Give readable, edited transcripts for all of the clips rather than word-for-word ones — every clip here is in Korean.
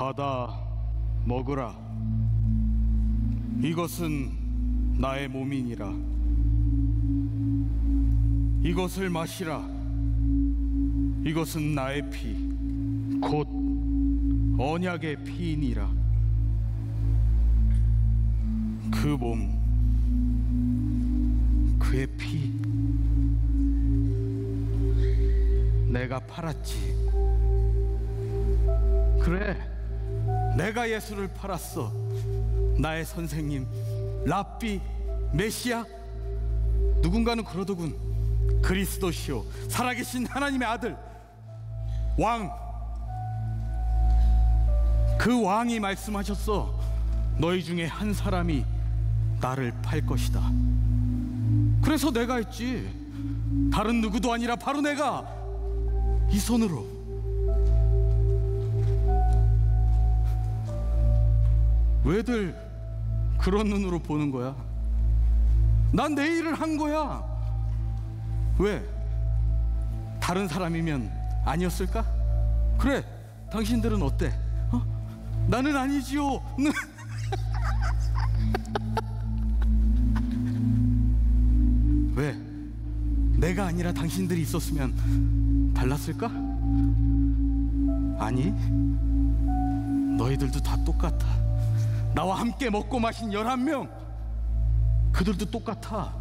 받아 먹으라. 이것은 나의 몸이니라. 이것을 마시라. 이것은 나의 피, 곧 언약의 피이니라. 그 몸, 그의 피, 내가 팔았지. 그래, 내가 예수를 팔았어. 나의 선생님, 랍비, 메시아. 누군가는 그러더군. 그리스도시요, 살아계신 하나님의 아들, 왕. 그 왕이 말씀하셨어. 너희 중에 한 사람이 나를 팔 것이다. 그래서 내가 했지. 다른 누구도 아니라 바로 내가 이 손으로. 왜들 그런 눈으로 보는 거야? 난 내 일을 한 거야. 왜? 다른 사람이면 아니었을까? 그래, 당신들은 어때? 나는 아니지요. 왜? 내가 아니라 당신들이 있었으면 달랐을까? 아니, 너희들도 다 똑같아. 나와 함께 먹고 마신 11명, 그들도 똑같아.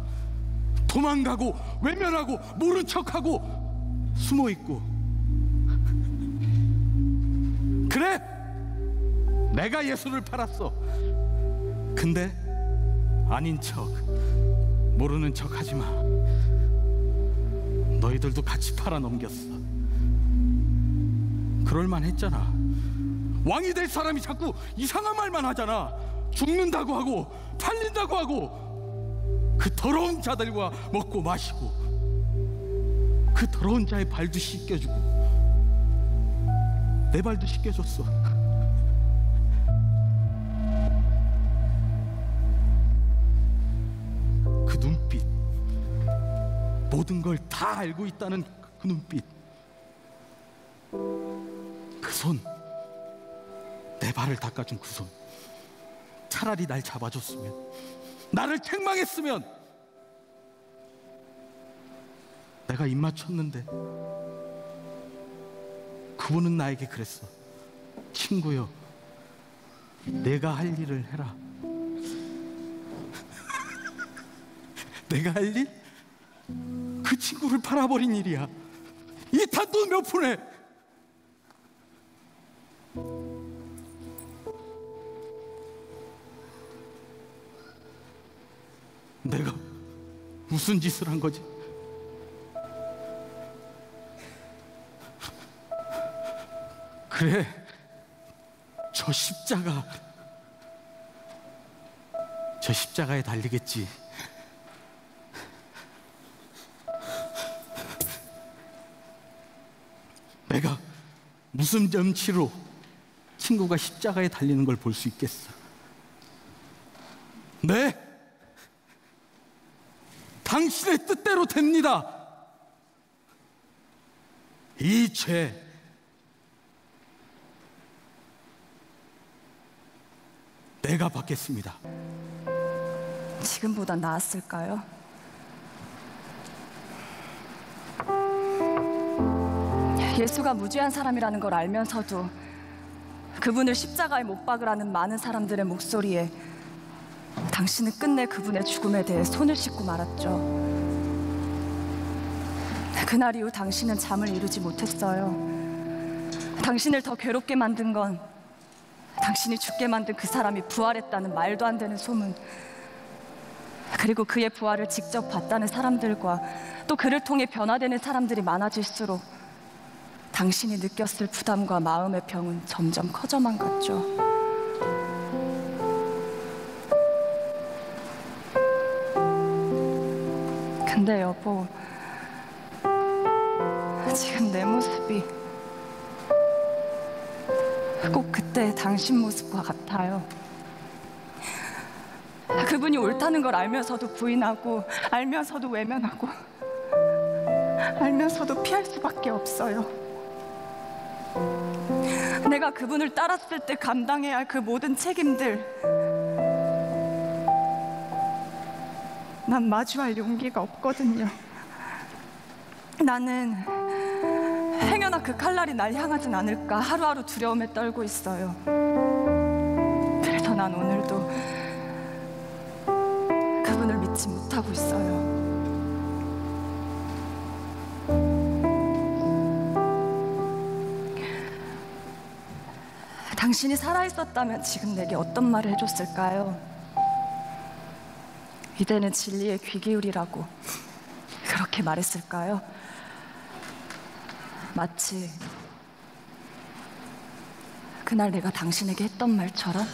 도망가고 외면하고 모른 척하고 숨어있고. 그래, 내가 예수를 팔았어. 근데 아닌 척, 모르는 척 하지마. 너희들도 같이 팔아넘겼어. 그럴만 했잖아. 왕이 될 사람이 자꾸 이상한 말만 하잖아. 죽는다고 하고 팔린다고 하고. 그 더러운 자들과 먹고 마시고, 그 더러운 자의 발도 씻겨주고, 내 발도 씻겨줬어. 그 눈빛, 모든 걸 다 알고 있다는 그 눈빛, 그 손, 내 발을 닦아준 그 손. 차라리 날 잡아줬으면, 나를 책망했으면. 내가 입 맞췄는데 그분은 나에게 그랬어. 친구여, 내가 할 일을 해라. 내가 할 일? 그 친구를 팔아버린 일이야. 이 탄돈 몇 푼에. 내가 무슨 짓을 한 거지? 그래, 저 십자가에 달리겠지. 내가 무슨 염치로 친구가 십자가에 달리는 걸 볼 수 있겠어? 네, 당신의 뜻대로 됩니다. 이 죄, 내가 받겠습니다. 지금보다 나았을까요? 예수가 무죄한 사람이라는 걸 알면서도 그분을 십자가에 못 박으라는 많은 사람들의 목소리에 당신은 끝내 그분의 죽음에 대해 손을 씻고 말았죠. 그날 이후 당신은 잠을 이루지 못했어요. 당신을 더 괴롭게 만든 건 당신이 죽게 만든 그 사람이 부활했다는 말도 안 되는 소문, 그리고 그의 부활을 직접 봤다는 사람들과 또 그를 통해 변화되는 사람들이 많아질수록 당신이 느꼈을 부담과 마음의 병은 점점 커져만 갔죠. 근데 여보, 지금 내 모습이 꼭 그때 당신 모습과 같아요. 그분이 옳다는 걸 알면서도 부인하고, 알면서도 외면하고, 알면서도 피할 수밖에 없어요. 내가 그분을 따랐을 때 감당해야 할 그 모든 책임들, 난 마주할 용기가 없거든요. 나는 행여나 그 칼날이 날 향하진 않을까 하루하루 두려움에 떨고 있어요. 그래서 난 오늘도 그분을 믿지 못하고 있어요. 당신이 살아있었다면 지금 내게 어떤 말을 해줬을까요? 이제는 진리에 귀 기울이라고 그렇게 말했을까요? 마치 그날 내가 당신에게 했던 말처럼?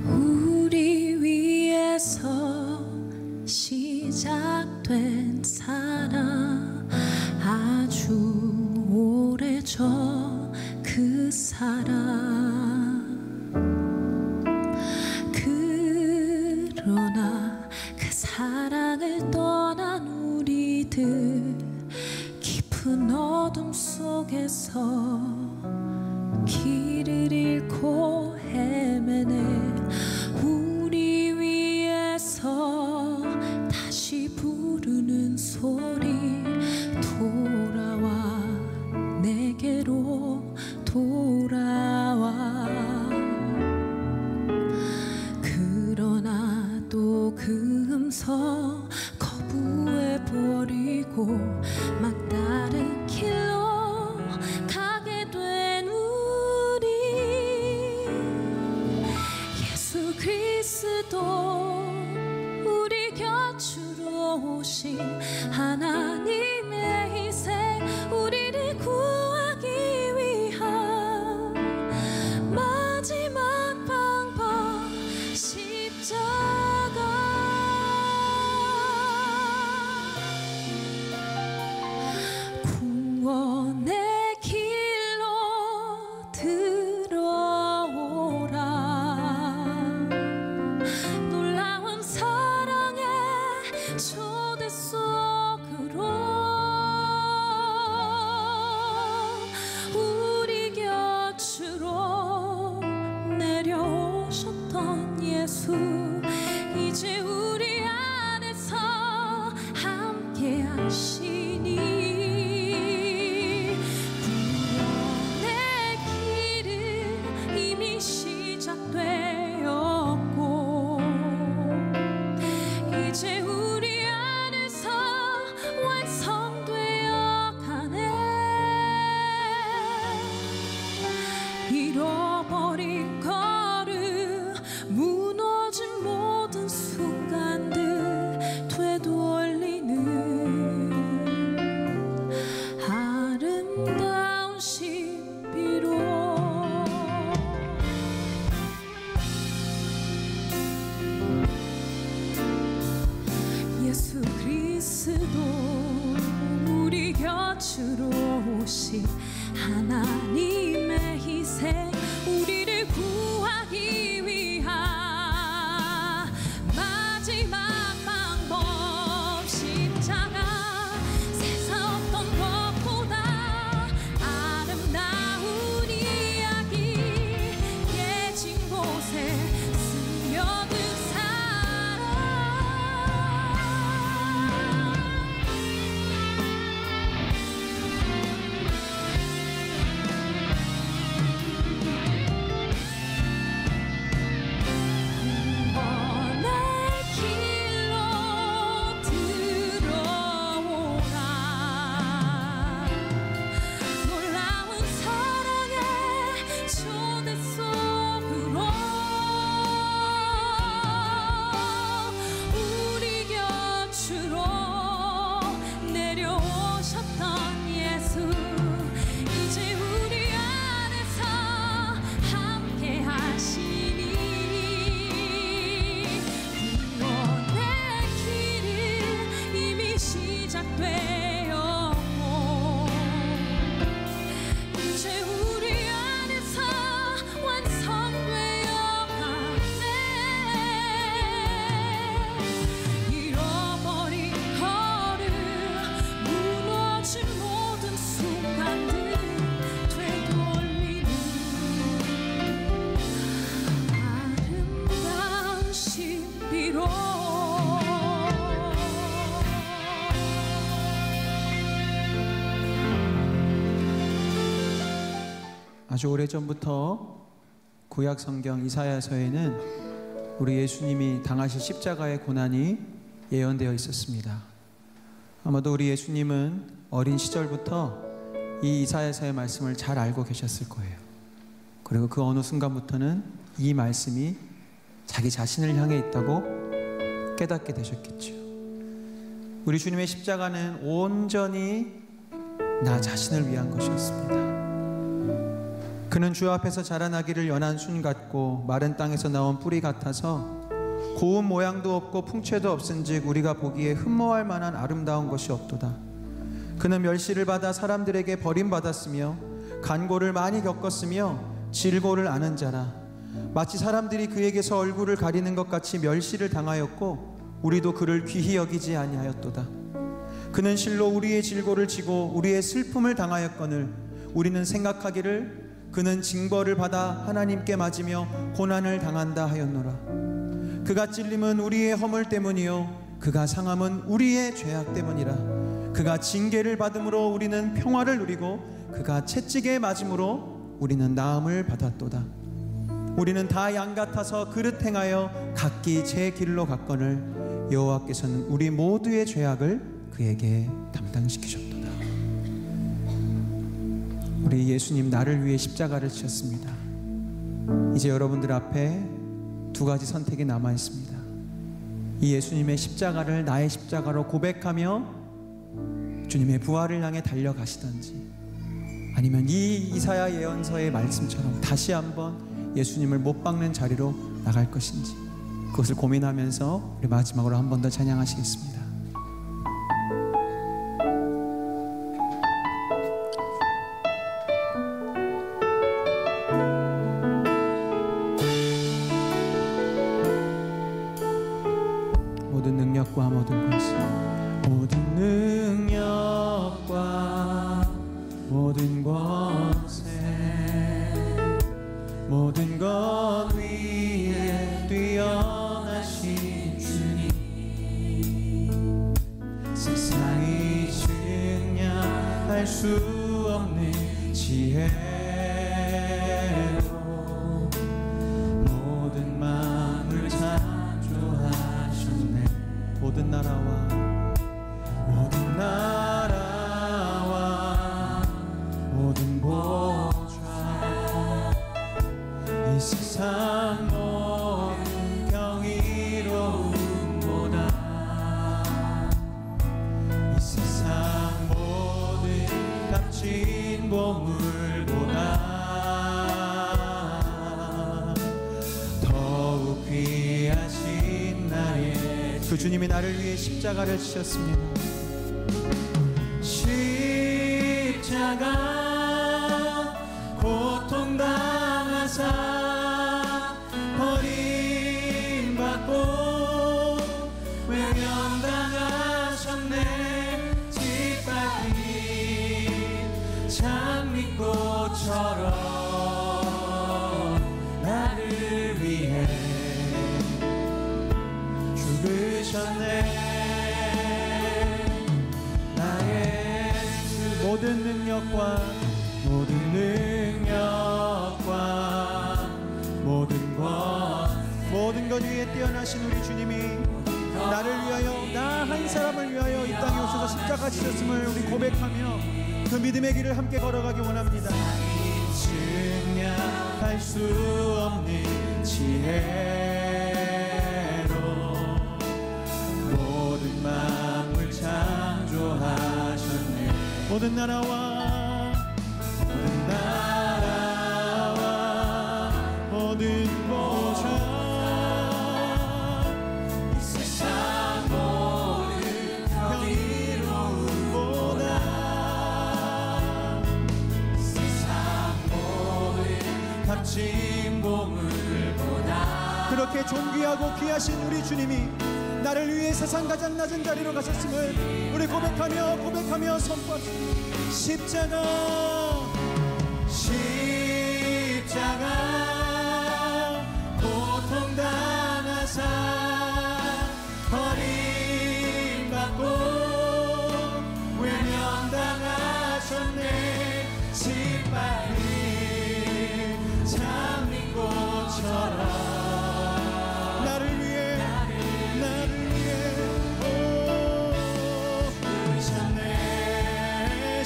우리 위해서 시작된 사랑, 아주 오래전 그 사랑. 그러나 그 사랑을 떠난 우리들, 깊은 어둠 속에서 길을 잃고 헤매네. 우리 위해서 다시 부르는 소리, 돌아와 내게로 돌아와. 그러나 또 그 음성 거부해버리고 막다른 길로 가게 된 우리. 예수 그리스도 우리 곁으로 오신 하나님의 희생, 우리를 구하기 위한 마지막 방법, 십자가. 구원의 길로 들어오라. 놀라운 사랑의 초대 속으로 우리 곁으로 내려오셨던 예수, 이제 우리 안에서 함께 하시니. 구원의 길은 이미 시작되었고, 이제 우리 안에서 완성되어 가네. 잃어버린 걸음, 무너진 모든 순간들 되돌리는 아름다운 신비로. 예수 그리스도 우리 곁으로 오신 하나님의 희생, 우리를 구하기 위한 마지막 방법, 십자가. 세상 어떤 것보다 아름다운 이야기, 깨진 곳에 스며든 사랑. 아주 오래전부터 구약 성경 이사야서에는 우리 예수님이 당하실 십자가의 고난이 예언되어 있었습니다. 아마도 우리 예수님은 어린 시절부터 이 이사야서의 말씀을 잘 알고 계셨을 거예요. 그리고 그 어느 순간부터는 이 말씀이 자기 자신을 향해 있다고 깨닫게 되셨겠죠. 우리 주님의 십자가는 온전히 나 자신을 위한 것이었습니다. 그는 주 앞에서 자라나기를 연한 순 같고 마른 땅에서 나온 뿌리 같아서 고운 모양도 없고 풍채도 없은즉 우리가 보기에 흠모할 만한 아름다운 것이 없도다. 그는 멸시를 받아 사람들에게 버림받았으며 간고를 많이 겪었으며 질고를 아는 자라. 마치 사람들이 그에게서 얼굴을 가리는 것 같이 멸시를 당하였고 우리도 그를 귀히 여기지 아니하였도다. 그는 실로 우리의 질고를 지고 우리의 슬픔을 당하였거늘 우리는 생각하기를 그는 징벌을 받아 하나님께 맞으며 고난을 당한다 하였노라. 그가 찔림은 우리의 허물 때문이요 그가 상함은 우리의 죄악 때문이라. 그가 징계를 받음으로 우리는 평화를 누리고 그가 채찍에 맞음으로 우리는 나음을 받았도다. 우리는 다 양 같아서 그릇 행하여 각기 제 길로 갔거늘 여호와께서는 우리 모두의 죄악을 그에게 담당시키셨도다. 우리 예수님 나를 위해 십자가를 지셨습니다. 이제 여러분들 앞에 두 가지 선택이 남아 있습니다. 이 예수님의 십자가를 나의 십자가로 고백하며 주님의 부활을 향해 달려가시던지, 아니면 이 이사야 예언서의 말씀처럼 다시 한번 예수님을 못 박는 자리로 나갈 것인지, 그것을 고민하면서 우리 마지막으로 한 번 더 찬양하시겠습니다. 모든 능력과 모든 것이, 모든 능력과 모든 권세, 모든 것 위에 뛰어나신 주님, 세상이 증량할 수 없는 지혜로 모든 마음을 창조하셨네. 모든 나라와 모든 나라와 모든 보좌, 이 세상 모든 경이로움보다, 이 세상 모든 값진 보물보다 더욱 귀하신 나의 그 주님이 나를 위해 십자가를 지셨습니다. 십자가 고통당하사 버림받고 외면당하셨네. 짓밟힌 장미꽃처럼 나를 위해 죽으셨네. 나의 모든 능력과 모든 능력과 모든 것 위에 뛰어나신 우리 주님이 나를 위하여, 나 한 사람을 위하여 이 땅에 오셔서 십자가 지셨음을 우리 고백하며 그 믿음의 길을 함께 걸어가기 원합니다. 증량할 수 없는 지혜로 모든 마음을 창조하셨네. 모든 나라와 모든 보좌, 이 세상 모든 경이로움보다, 이 세상 모든 값진 보물보다 그렇게 존귀하고 귀하신 우리 주님이 나를 위해 세상 가장 낮은 자리로 가셨음을 우리 고백하며 선포합시다. 십자가 고통당하사 버림받고 외면당하셨네. 짓밟힌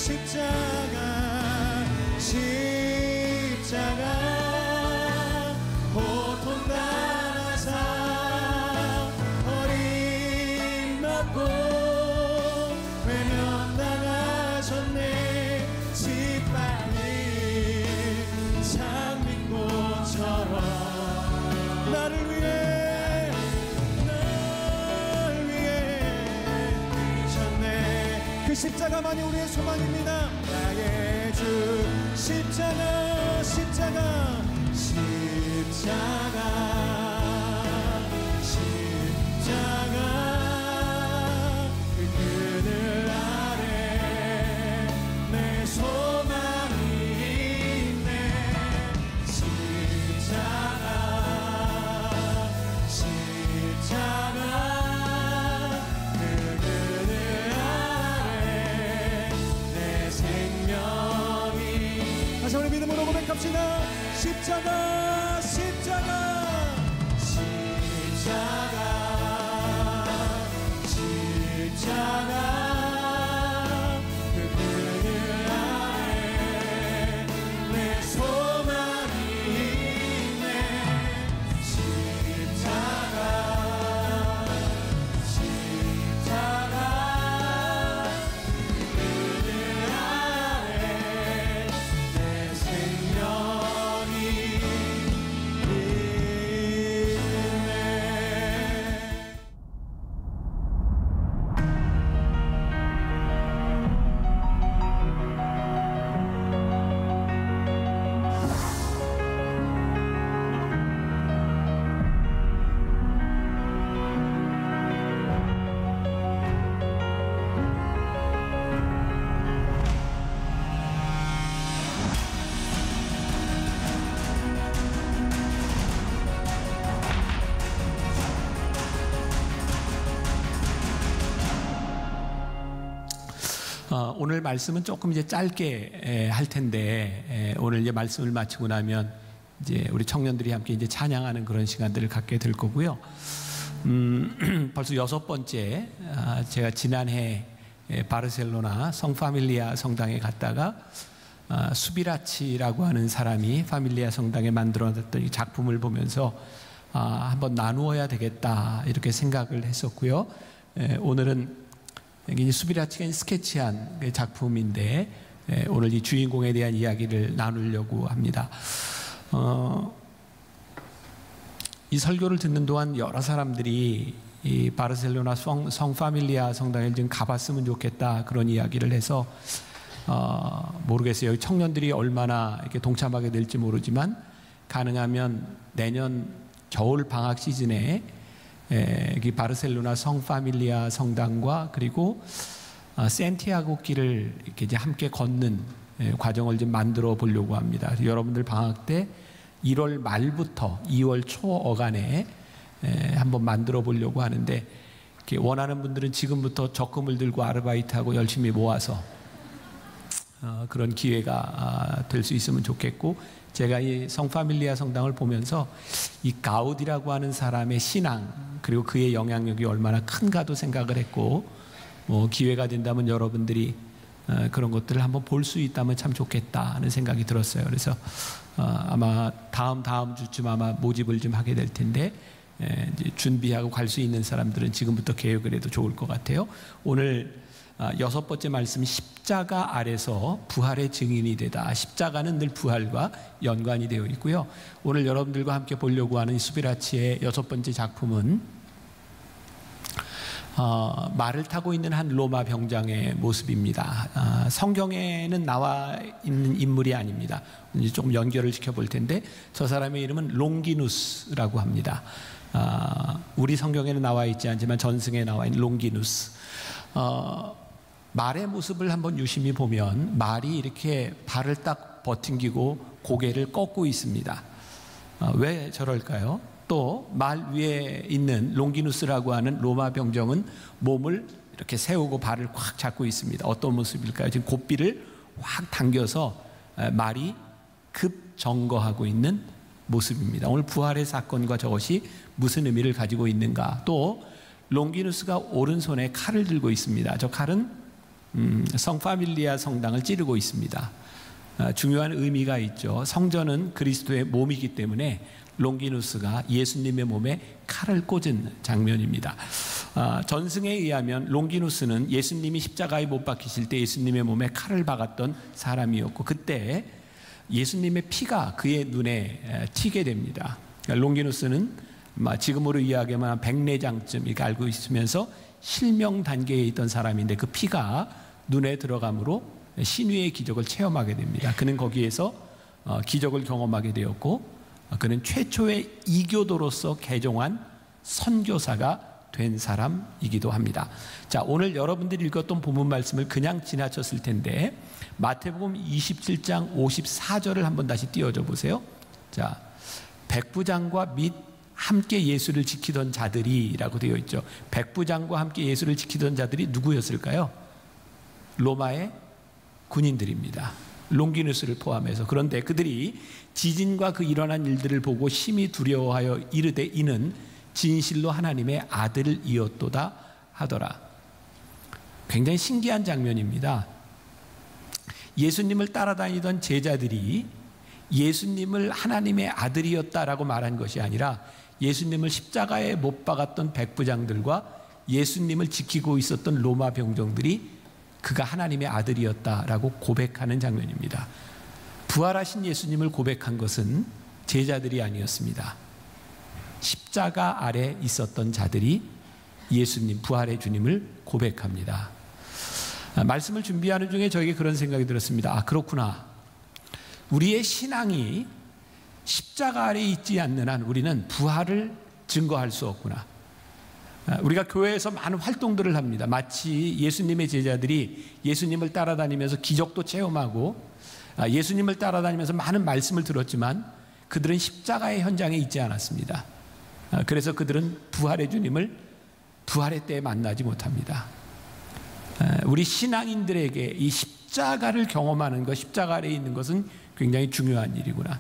십자가 고통당하사 버림받고 외면당하셨네. 짓밟힌 장미꽃처럼 나를 위해 뛰셨네. 그 십자가만이 우리의 소망입니다. 나의 주 십자가 십자가 십자가 십자가 그 그늘 아래 내 소망이 있네. 십자가 십자가 그 그늘 아래 내 생명이. 다시 우리 믿음으로 고백합시다. 십자가 십자가 십자가 십자가 그 그늘 아래 내 소망이 있네. 십자가 십자가 그 그늘 아래 내 생명이 오늘 말씀은 조금 이제 짧게 할 텐데 오늘 이제 말씀을 마치고 나면 이제 우리 청년들이 함께 이제 찬양하는 그런 시간들을 갖게 될 거고요. 벌써 6번째 제가 지난해 바르셀로나 성파밀리아 성당에 갔다가 수비라치라고 하는 사람이 파밀리아 성당에 만들어놨던 이 작품을 보면서 한번 나누어야 되겠다 이렇게 생각을 했었고요. 오늘은 수비라치가 스케치한 작품인데 오늘 이 주인공에 대한 이야기를 나누려고 합니다. 이 설교를 듣는 동안 여러 사람들이 이 바르셀로나 성파밀리아 성당에 좀 가봤으면 좋겠다 그런 이야기를 해서 모르겠어요. 청년들이 얼마나 이렇게 동참하게 될지 모르지만 가능하면 내년 겨울 방학 시즌에 바르셀로나 성파밀리아 성당과 그리고 산티아고 길을 이렇게 이제 함께 걷는 과정을 좀 만들어 보려고 합니다. 여러분들 방학 때 1월 말부터 2월 초 어간에 한번 만들어 보려고 하는데 원하는 분들은 지금부터 적금을 들고 아르바이트하고 열심히 모아서 그런 기회가 될 수 있으면 좋겠고, 제가 이 성파밀리아 성당을 보면서 이 가우디라고 하는 사람의 신앙 그리고 그의 영향력이 얼마나 큰가도 생각을 했고, 기회가 된다면 여러분들이 그런 것들을 한번 볼 수 있다면 참 좋겠다 하는 생각이 들었어요. 그래서 아마 다음 주쯤 아마 모집을 좀 하게 될 텐데 이제 준비하고 갈 수 있는 사람들은 지금부터 계획을 해도 좋을 것 같아요. 오늘 6번째 말씀, 십자가 아래서 부활의 증인이 되다. 십자가는 늘 부활과 연관이 되어 있고요. 오늘 여러분들과 함께 보려고 하는 수비라치의 6번째 작품은 말을 타고 있는 한 로마 병장의 모습입니다. 성경에는 나와 있는 인물이 아닙니다. 이제 조금 연결을 시켜볼 텐데, 저 사람의 이름은 롱기누스라고 합니다. 우리 성경에는 나와 있지 않지만 전승에 나와 있는 롱기누스. 말의 모습을 한번 유심히 보면 말이 이렇게 발을 딱 버팅기고 고개를 꺾고 있습니다. 왜 저럴까요? 또 말 위에 있는 롱기누스라고 하는 로마 병정은 몸을 이렇게 세우고 발을 확 잡고 있습니다. 어떤 모습일까요? 지금 고삐를 확 당겨서 말이 급정거하고 있는 모습입니다. 오늘 부활의 사건과 저것이 무슨 의미를 가지고 있는가? 또 롱기누스가 오른손에 칼을 들고 있습니다. 저 칼은 성파밀리아 성당을 찌르고 있습니다. 중요한 의미가 있죠. 성전은 그리스도의 몸이기 때문에 롱기누스가 예수님의 몸에 칼을 꽂은 장면입니다. 전승에 의하면 롱기누스는 예수님이 십자가에 못 박히실 때 예수님의 몸에 칼을 박았던 사람이었고, 그때 예수님의 피가 그의 눈에 튀게 됩니다. 롱기누스는 지금으로 이야기하면 백내장쯤 이렇게 알고 있으면서 실명 단계에 있던 사람인데, 그 피가 눈에 들어감으로 신유의 기적을 체험하게 됩니다. 그는 거기에서 기적을 경험하게 되었고, 그는 최초의 이교도로서 개종한 선교사가 된 사람이기도 합니다. 자, 오늘 여러분들이 읽었던 본문 말씀을 그냥 지나쳤을 텐데 마태복음 27장 54절을 한번 다시 띄워줘 보세요. 자, 백부장과 및 함께 예수를 지키던 자들이라고 되어 있죠. 백부장과 함께 예수를 지키던 자들이 누구였을까요? 로마의 군인들입니다. 롱기누스를 포함해서. 그런데 그들이 지진과 그 일어난 일들을 보고 심히 두려워하여 이르되 이는 진실로 하나님의 아들이었도다 하더라. 굉장히 신기한 장면입니다. 예수님을 따라다니던 제자들이 예수님을 하나님의 아들이었다라고 말한 것이 아니라 예수님을 십자가에 못 박았던 백부장들과 예수님을 지키고 있었던 로마 병정들이 그가 하나님의 아들이었다라고 고백하는 장면입니다. 부활하신 예수님을 고백한 것은 제자들이 아니었습니다. 십자가 아래 있었던 자들이 예수님, 부활의 주님을 고백합니다. 말씀을 준비하는 중에 저에게 그런 생각이 들었습니다. 아, 그렇구나. 우리의 신앙이 십자가 아래 있지 않는 한 우리는 부활을 증거할 수 없구나. 우리가 교회에서 많은 활동들을 합니다. 마치 예수님의 제자들이 예수님을 따라다니면서 기적도 체험하고 예수님을 따라다니면서 많은 말씀을 들었지만 그들은 십자가의 현장에 있지 않았습니다. 그래서 그들은 부활의 주님을 부활의 때에 만나지 못합니다. 우리 신앙인들에게 이 십자가를 경험하는 것, 십자가 아래에 있는 것은 굉장히 중요한 일이구나.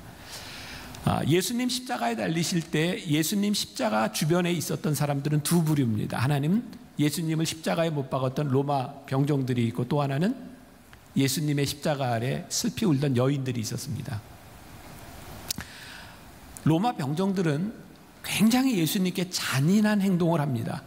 예수님 십자가에 달리실 때 예수님 십자가 주변에 있었던 사람들은 두 부류입니다. 하나는 예수님을 십자가에 못 박았던 로마 병정들이 있고, 또 하나는 예수님의 십자가 아래 슬피 울던 여인들이 있었습니다. 로마 병정들은 굉장히 예수님께 잔인한 행동을 합니다.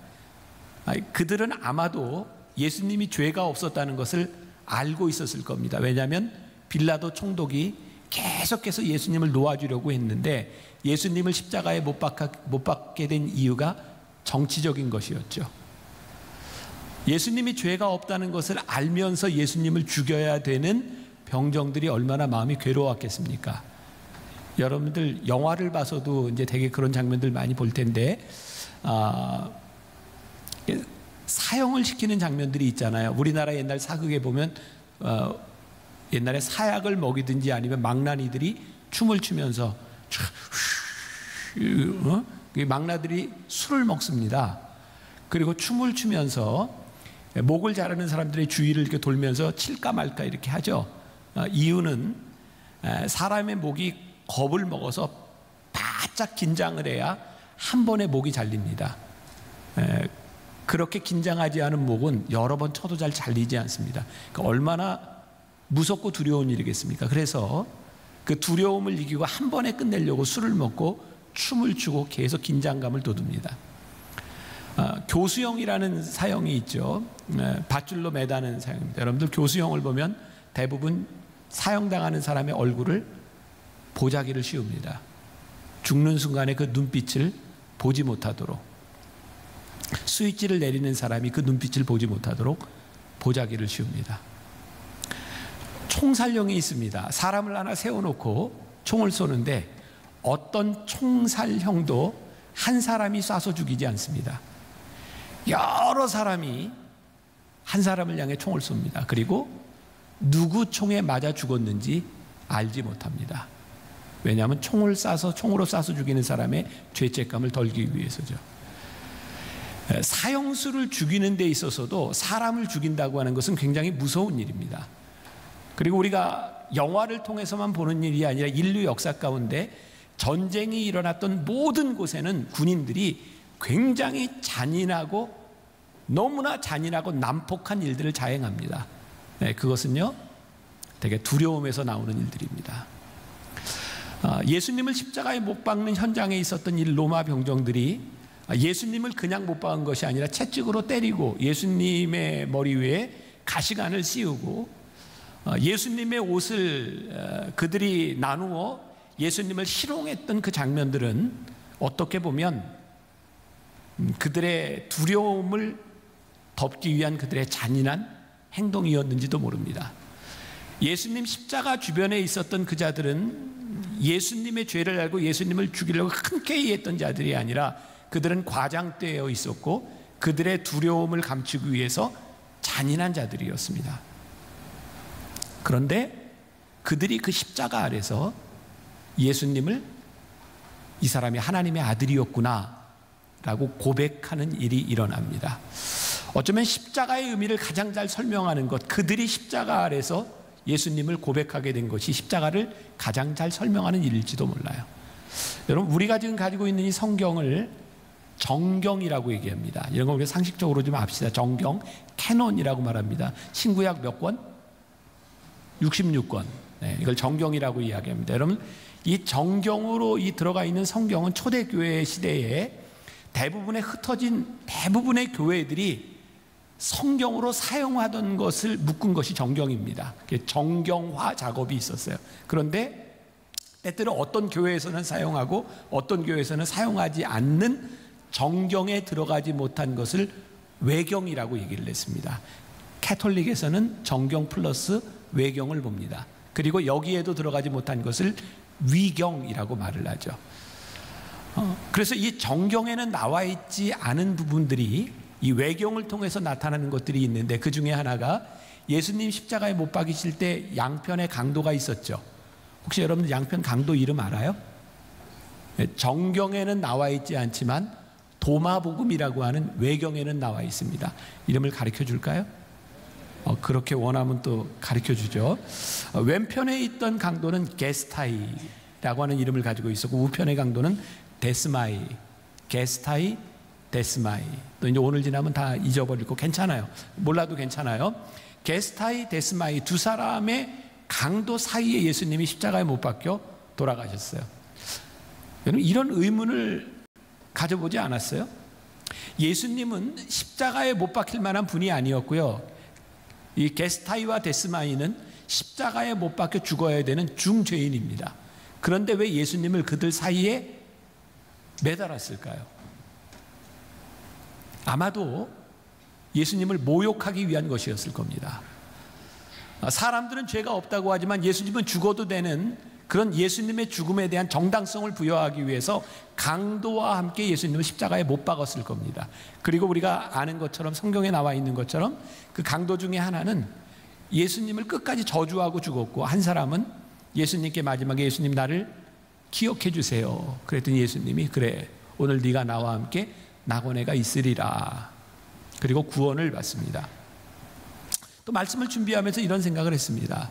그들은 아마도 예수님이 죄가 없었다는 것을 알고 있었을 겁니다. 왜냐하면 빌라도 총독이 계속해서 예수님을 놓아주려고 했는데 예수님을 십자가에 못 박게 된 이유가 정치적인 것이었죠. 예수님이 죄가 없다는 것을 알면서 예수님을 죽여야 되는 병정들이 얼마나 마음이 괴로웠겠습니까? 여러분들 영화를 봐서도 이제 되게 그런 장면들 많이 볼 텐데 사형을 시키는 장면들이 있잖아요. 우리나라 옛날 사극에 보면 옛날에 사약을 먹이든지 아니면 망나니들이 춤을 추면서 망나들이 술을 먹습니다. 그리고 춤을 추면서 목을 자르는 사람들의 주위를 이렇게 돌면서 칠까 말까 이렇게 하죠. 이유는 사람의 목이 겁을 먹어서 바짝 긴장을 해야 한 번에 목이 잘립니다. 그렇게 긴장하지 않은 목은 여러 번 쳐도 잘 잘리지 않습니다. 그러니까 얼마나 무섭고 두려운 일이겠습니까? 그래서 그 두려움을 이기고 한 번에 끝내려고 술을 먹고 춤을 추고 계속 긴장감을 돋웁니다. 교수형이라는 사형이 있죠. 밧줄로 매다는 사형입니다. 여러분들 교수형을 보면 대부분 사형당하는 사람의 얼굴을 보자기를 씌웁니다. 죽는 순간에 그 눈빛을 보지 못하도록, 스위치를 내리는 사람이 그 눈빛을 보지 못하도록 보자기를 씌웁니다. 총살형이 있습니다. 사람을 하나 세워놓고 총을 쏘는데 어떤 총살형도 한 사람이 쏴서 죽이지 않습니다. 여러 사람이 한 사람을 향해 총을 쏩니다. 그리고 누구 총에 맞아 죽었는지 알지 못합니다. 왜냐하면 총으로 쏴서 죽이는 사람의 죄책감을 덜기 위해서죠. 사형수를 죽이는 데 있어서도 사람을 죽인다고 하는 것은 굉장히 무서운 일입니다. 그리고 우리가 영화를 통해서만 보는 일이 아니라 인류 역사 가운데 전쟁이 일어났던 모든 곳에는 군인들이 굉장히 잔인하고 너무나 잔인하고 난폭한 일들을 자행합니다. 그것은요, 되게 두려움에서 나오는 일들입니다. 예수님을 십자가에 못 박는 현장에 있었던 이 로마 병정들이 예수님을 그냥 못 박은 것이 아니라 채찍으로 때리고 예수님의 머리 위에 가시관을 씌우고 예수님의 옷을 그들이 나누어 예수님을 희롱했던 그 장면들은 어떻게 보면 그들의 두려움을 덮기 위한 그들의 잔인한 행동이었는지도 모릅니다. 예수님 십자가 주변에 있었던 그 자들은 예수님의 죄를 알고 예수님을 죽이려고 흔쾌히 했던 자들이 아니라 그들은 과장되어 있었고 그들의 두려움을 감추기 위해서 잔인한 자들이었습니다. 그런데 그들이 그 십자가 아래서 예수님을 이 사람이 하나님의 아들이었구나 라고 고백하는 일이 일어납니다. 어쩌면 십자가의 의미를 가장 잘 설명하는 것, 그들이 십자가 아래서 예수님을 고백하게 된 것이 십자가를 가장 잘 설명하는 일일지도 몰라요. 여러분, 우리가 지금 가지고 있는 이 성경을 정경이라고 얘기합니다. 이런 거 우리가 상식적으로 좀 합시다. 정경, 캐논이라고 말합니다. 신구약 몇 권? 66권. 이걸 정경이라고 이야기합니다. 여러분, 이 정경으로 들어가 있는 성경은 초대교회 시대에 대부분의 흩어진 대부분의 교회들이 성경으로 사용하던 것을 묶은 것이 정경입니다. 정경화 작업이 있었어요. 그런데 때때로 어떤 교회에서는 사용하고 어떤 교회에서는 사용하지 않는 정경에 들어가지 못한 것을 외경이라고 얘기를 했습니다. 캐톨릭에서는 정경 플러스 외경을 봅니다. 그리고 여기에도 들어가지 못한 것을 위경이라고 말을 하죠. 그래서 이 정경에는 나와 있지 않은 부분들이 이 외경을 통해서 나타나는 것들이 있는데, 그 중에 하나가 예수님 십자가에 못 박이실 때 양편의 강도가 있었죠. 혹시 여러분 양편 강도 이름 알아요? 정경에는 나와 있지 않지만 도마복음이라고 하는 외경에는 나와 있습니다. 이름을 가르쳐 줄까요? 그렇게 원하면 또 가르쳐 주죠. 왼편에 있던 강도는 게스타이라고 하는 이름을 가지고 있었고, 우편의 강도는 데스마이, 게스타이, 데스마이. 또 이제 오늘 지나면 다 잊어버릴 거 괜찮아요. 몰라도 괜찮아요. 게스타이, 데스마이 두 사람의 강도 사이에 예수님이 십자가에 못 박혀 돌아가셨어요. 여러분, 이런 의문을 가져보지 않았어요? 예수님은 십자가에 못 박힐 만한 분이 아니었고요. 이 게스타이와 데스마이는 십자가에 못 박혀 죽어야 되는 중죄인입니다. 그런데 왜 예수님을 그들 사이에 매달았을까요? 아마도 예수님을 모욕하기 위한 것이었을 겁니다. 사람들은 죄가 없다고 하지만 예수님은 죽어도 되는 그런 예수님의 죽음에 대한 정당성을 부여하기 위해서 강도와 함께 예수님을 십자가에 못 박았을 겁니다. 그리고 우리가 아는 것처럼, 성경에 나와 있는 것처럼 그 강도 중에 하나는 예수님을 끝까지 저주하고 죽었고, 한 사람은 예수님께 마지막에 예수님 나를 기억해 주세요. 그랬더니 예수님이 그래, 오늘 네가 나와 함께 낙원에가 있으리라. 그리고 구원을 받습니다. 또 말씀을 준비하면서 이런 생각을 했습니다.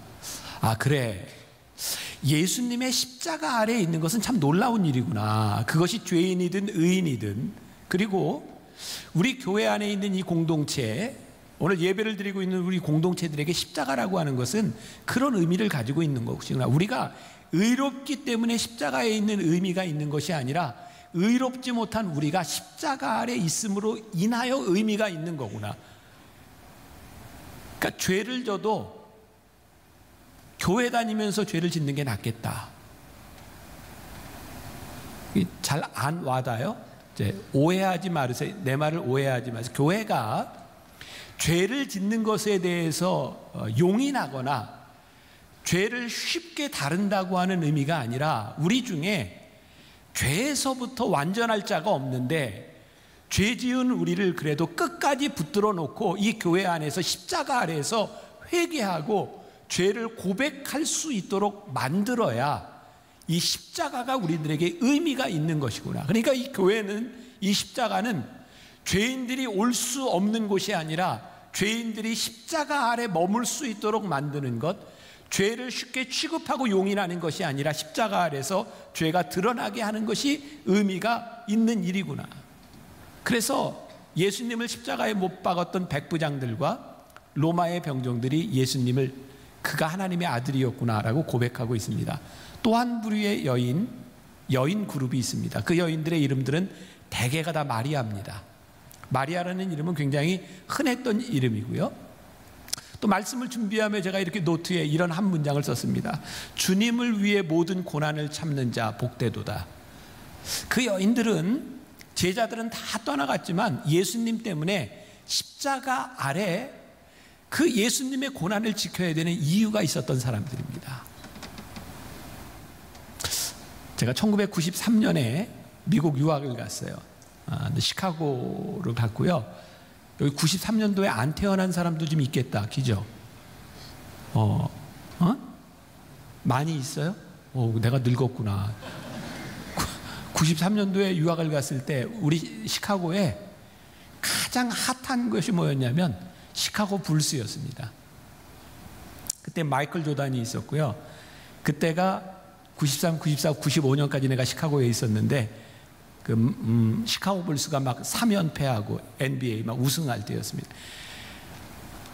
아, 그래, 예수님의 십자가 아래에 있는 것은 참 놀라운 일이구나. 그것이 죄인이든 의인이든, 그리고 우리 교회 안에 있는 이 공동체, 오늘 예배를 드리고 있는 우리 공동체들에게 십자가라고 하는 것은 그런 의미를 가지고 있는 것이구나. 우리가 의롭기 때문에 십자가에 있는 의미가 있는 것이 아니라 의롭지 못한 우리가 십자가 아래 있음으로 인하여 의미가 있는 거구나. 그러니까 죄를 져도 교회 다니면서 죄를 짓는 게 낫겠다. 잘 안 와닿아요? 이제 오해하지 마세요. 내 말을 오해하지 마세요. 교회가 죄를 짓는 것에 대해서 용인하거나 죄를 쉽게 다룬다고 하는 의미가 아니라, 우리 중에 죄에서부터 완전할 자가 없는데 죄 지은 우리를 그래도 끝까지 붙들어 놓고 이 교회 안에서 십자가 아래에서 회개하고 죄를 고백할 수 있도록 만들어야 이 십자가가 우리들에게 의미가 있는 것이구나. 그러니까 이 교회는, 이 십자가는 죄인들이 올 수 없는 곳이 아니라 죄인들이 십자가 아래 머물 수 있도록 만드는 것, 죄를 쉽게 취급하고 용인하는 것이 아니라 십자가 아래서 죄가 드러나게 하는 것이 의미가 있는 일이구나. 그래서 예수님을 십자가에 못 박았던 백부장들과 로마의 병정들이 예수님을 그가 하나님의 아들이었구나라고 고백하고 있습니다. 또 한 부류의 여인 그룹이 있습니다. 그 여인들의 이름들은 대개가 다 마리아입니다. 마리아라는 이름은 굉장히 흔했던 이름이고요. 또 말씀을 준비하며 제가 이렇게 노트에 이런 한 문장을 썼습니다. 주님을 위해 모든 고난을 참는 자 복되도다. 그 여인들은, 제자들은 다 떠나갔지만 예수님 때문에 십자가 아래 그 예수님의 고난을 지켜야 되는 이유가 있었던 사람들입니다. 제가 1993년에 미국 유학을 갔어요. 시카고를 갔고요. 여기 93년도에 안 태어난 사람도 좀 있겠다, 그죠? 많이 있어요? 내가 늙었구나. 93년도에 유학을 갔을 때 우리 시카고에 가장 핫한 것이 뭐였냐면 시카고 불스였습니다. 그때 마이클 조단이 있었고요. 그때가 93, 94, 95년까지 내가 시카고에 있었는데 시카고 불스가 막 3연패하고 NBA 막 우승할 때였습니다.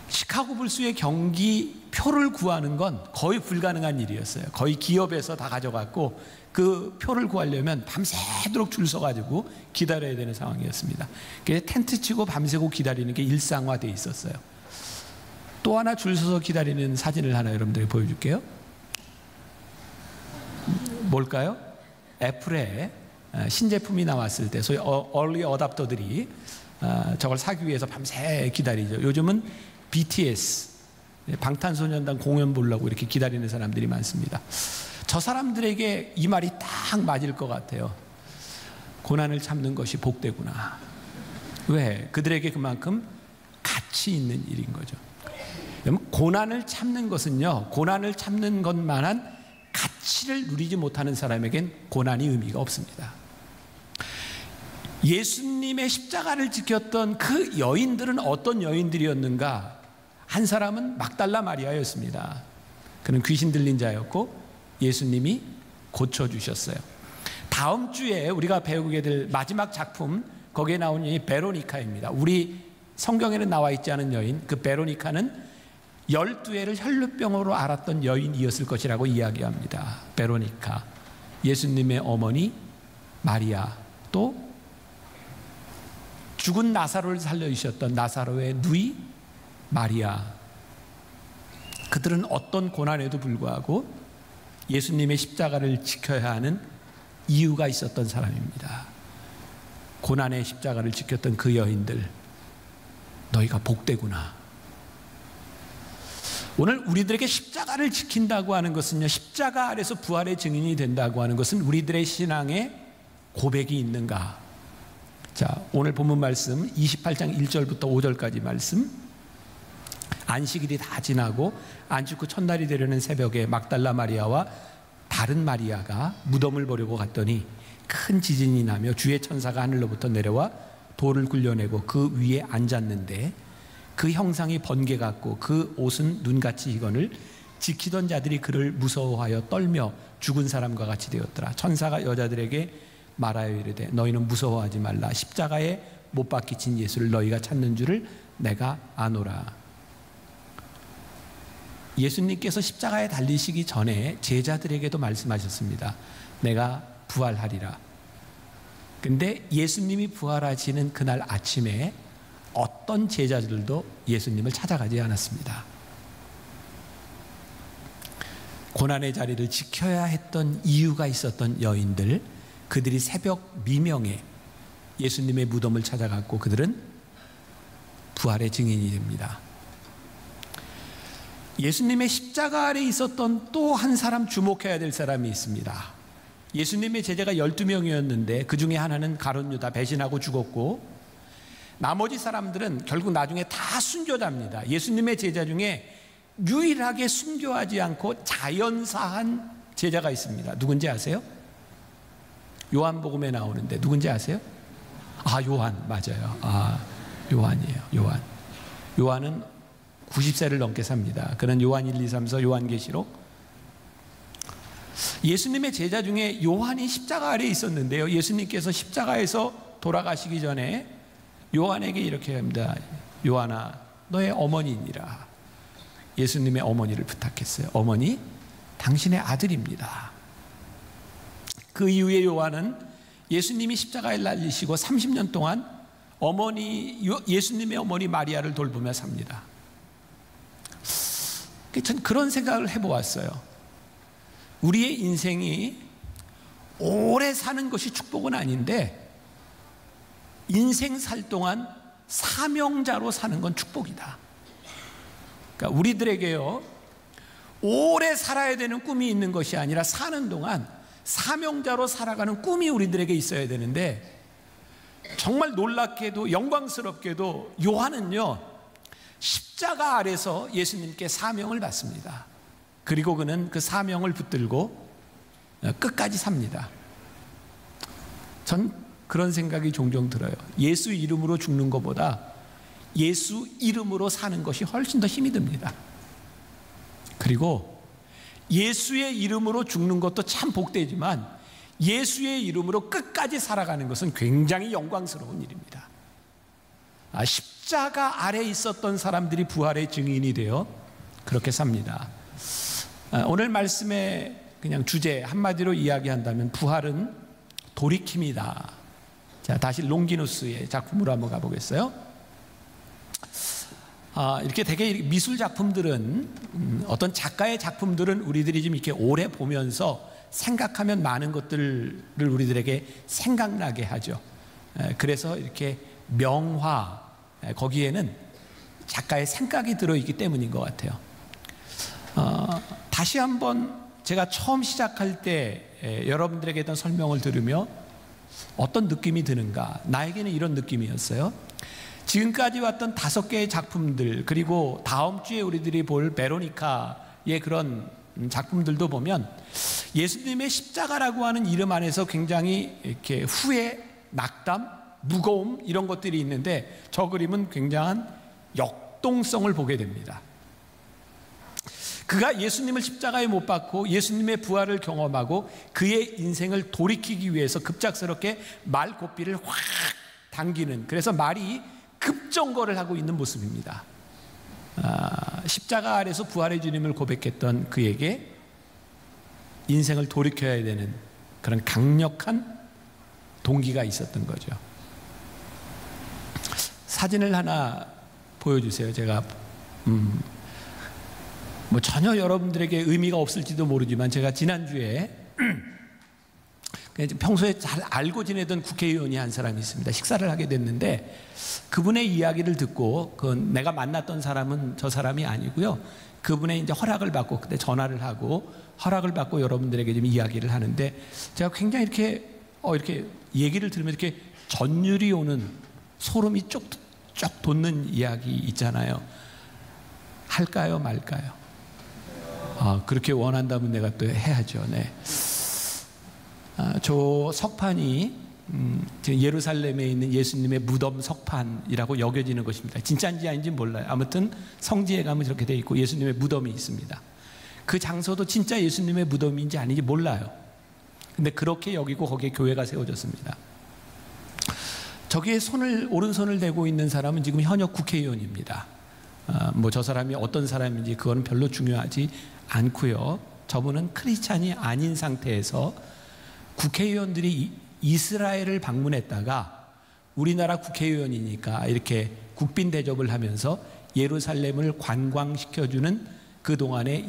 시카고 불스의 경기 표를 구하는 건 거의 불가능한 일이었어요. 거의 기업에서 다 가져갔고 그 표를 구하려면 밤새도록 줄 서가지고 기다려야 되는 상황이었습니다. 그래서 텐트 치고 밤새고 기다리는 게 일상화되어 있었어요. 또 하나 줄 서서 기다리는 사진을 하나 여러분들이 보여줄게요. 뭘까요? 애플에 신제품이 나왔을 때 소위 얼리 어답터들이 저걸 사기 위해서 밤새 기다리죠. 요즘은 BTS 방탄소년단 공연 보려고 이렇게 기다리는 사람들이 많습니다. 저 사람들에게 이 말이 딱 맞을 것 같아요. 고난을 참는 것이 복되구나. 왜? 그들에게 그만큼 가치 있는 일인 거죠. 고난을 참는 것은요, 고난을 참는 것만한 가치를 누리지 못하는 사람에겐 고난이 의미가 없습니다. 예수님의 십자가를 지켰던 그 여인들은 어떤 여인들이었는가? 한 사람은 막달라 마리아였습니다. 그는 귀신 들린 자였고 예수님이 고쳐주셨어요. 다음 주에 우리가 배우게 될 마지막 작품, 거기에 나오는 여인이 베로니카입니다. 우리 성경에는 나와 있지 않은 여인, 그 베로니카는 12해를 혈루병으로 앓았던 여인이었을 것이라고 이야기합니다. 베로니카, 예수님의 어머니 마리아, 또 죽은 나사로를 살려주셨던 나사로의 누이 마리아. 그들은 어떤 고난에도 불구하고 예수님의 십자가를 지켜야 하는 이유가 있었던 사람입니다. 고난의 십자가를 지켰던 그 여인들, 너희가 복되구나. 오늘 우리들에게 십자가를 지킨다고 하는 것은요, 십자가 아래서 부활의 증인이 된다고 하는 것은 우리들의 신앙에 고백이 있는가? 자, 오늘 본문 말씀 28장 1절부터 5절까지 말씀. 안식일이 다 지나고 안식 후 첫날이 되려는 새벽에 막달라 마리아와 다른 마리아가 무덤을 보려고 갔더니 큰 지진이 나며 주의 천사가 하늘로부터 내려와 돌을 굴려내고 그 위에 앉았는데 그 형상이 번개 같고 그 옷은 눈같이 희건을 지키던 자들이 그를 무서워하여 떨며 죽은 사람과 같이 되었더라. 천사가 여자들에게 말하여 이르되 너희는 무서워하지 말라. 십자가에 못 박히신 예수를 너희가 찾는 줄을 내가 아노라. 예수님께서 십자가에 달리시기 전에 제자들에게도 말씀하셨습니다. 내가 부활하리라. 근데 예수님이 부활하시는 그날 아침에 어떤 제자들도 예수님을 찾아가지 않았습니다. 고난의 자리를 지켜야 했던 이유가 있었던 여인들, 그들이 새벽 미명에 예수님의 무덤을 찾아갔고 그들은 부활의 증인이 됩니다. 예수님의 십자가 아래 있었던 또 한 사람, 주목해야 될 사람이 있습니다. 예수님의 제자가 12명이었는데 그 중에 하나는 가룟 유다, 배신하고 죽었고 나머지 사람들은 결국 나중에 다 순교자입니다. 예수님의 제자 중에 유일하게 순교하지 않고 자연사한 제자가 있습니다. 누군지 아세요? 요한복음에 나오는데 누군지 아세요? 요한, 맞아요. 요한이에요. 요한은 90세를 넘게 삽니다. 그는 요한 1, 2, 3, 4, 요한계시록. 예수님의 제자 중에 요한이 십자가 아래에 있었는데요, 예수님께서 십자가에서 돌아가시기 전에 요한에게 이렇게 합니다. 요한아, 너의 어머니니라. 예수님의 어머니를 부탁했어요. 어머니, 당신의 아들입니다. 그 이후에 요한은 예수님이 십자가에 날리시고 30년 동안 예수님의 어머니 마리아를 돌보며 삽니다. 전 그런 생각을 해보았어요. 우리의 인생이 오래 사는 것이 축복은 아닌데 인생 살 동안 사명자로 사는 건 축복이다. 그러니까 우리들에게요, 오래 살아야 되는 꿈이 있는 것이 아니라 사는 동안 사명자로 살아가는 꿈이 우리들에게 있어야 되는데, 정말 놀랍게도 영광스럽게도 요한은요, 십자가 아래서 예수님께 사명을 받습니다. 그리고 그는 그 사명을 붙들고 끝까지 삽니다. 전 그런 생각이 종종 들어요. 예수 이름으로 죽는 것보다 예수 이름으로 사는 것이 훨씬 더 힘이 듭니다. 그리고 예수의 이름으로 죽는 것도 참 복되지만 예수의 이름으로 끝까지 살아가는 것은 굉장히 영광스러운 일입니다. 십자가 아래 있었던 사람들이 부활의 증인이 되어 그렇게 삽니다. 오늘 말씀의 그냥 주제 한마디로 이야기한다면 부활은 돌이킴이다. 자, 다시 롱기누스의 작품으로 한번 가보겠어요. 이렇게 되게 미술 작품들은, 어떤 작가의 작품들은 우리들이 좀 이렇게 오래 보면서 생각하면 많은 것들을 우리들에게 생각나게 하죠. 그래서 이렇게 명화, 거기에는 작가의 생각이 들어있기 때문인 것 같아요. 다시 한번 제가 처음 시작할 때 여러분들에게 했던 설명을 들으며 어떤 느낌이 드는가, 나에게는 이런 느낌이었어요. 지금까지 왔던 5개의 작품들, 그리고 다음 주에 우리들이 볼 베로니카의 그런 작품들도 보면 예수님의 십자가라고 하는 이름 안에서 굉장히 이렇게 후회, 낙담, 무거움, 이런 것들이 있는데, 저 그림은 굉장한 역동성을 보게 됩니다. 그가 예수님을 십자가에 못 박고 예수님의 부활을 경험하고 그의 인생을 돌이키기 위해서 급작스럽게 말고삐를 확 당기는, 그래서 말이 급정거를 하고 있는 모습입니다. 십자가 아래서 부활의 주님을 고백했던 그에게 인생을 돌이켜야 되는 그런 강력한 동기가 있었던 거죠. 사진을 하나 보여주세요. 제가 전혀 여러분들에게 의미가 없을지도 모르지만, 제가 지난주에 평소에 잘 알고 지내던 국회의원이 한 사람이 있습니다. 식사를 하게 됐는데 그분의 이야기를 듣고, 내가 만났던 사람은 저 사람이 아니고요, 그분의 이제 허락을 받고 그때 전화를 하고 허락을 받고 여러분들에게 좀 이야기를 하는데, 제가 굉장히 이렇게 얘기를 들으면 이렇게 전율이 오는, 소름이 쭉 돋는 이야기 있잖아요. 할까요, 말까요? 그렇게 원한다면 내가 또 해야죠. 네. 저 석판이 예루살렘에 있는 예수님의 무덤 석판이라고 여겨지는 것입니다. 진짜인지 아닌지 몰라요. 아무튼 성지에 가면 저렇게 돼 있고 예수님의 무덤이 있습니다. 그 장소도 진짜 예수님의 무덤인지 아닌지 몰라요. 근데 그렇게 여기고 거기에 교회가 세워졌습니다. 저기에 오른손을 대고 있는 사람은 지금 현역 국회의원입니다. 저 사람이 어떤 사람인지 그거는 별로 중요하지 않고요. 저분은 크리스찬이 아닌 상태에서 국회의원들이 이스라엘을 방문했다가 우리나라 국회의원이니까 이렇게 국빈 대접을 하면서 예루살렘을 관광시켜주는 그동안에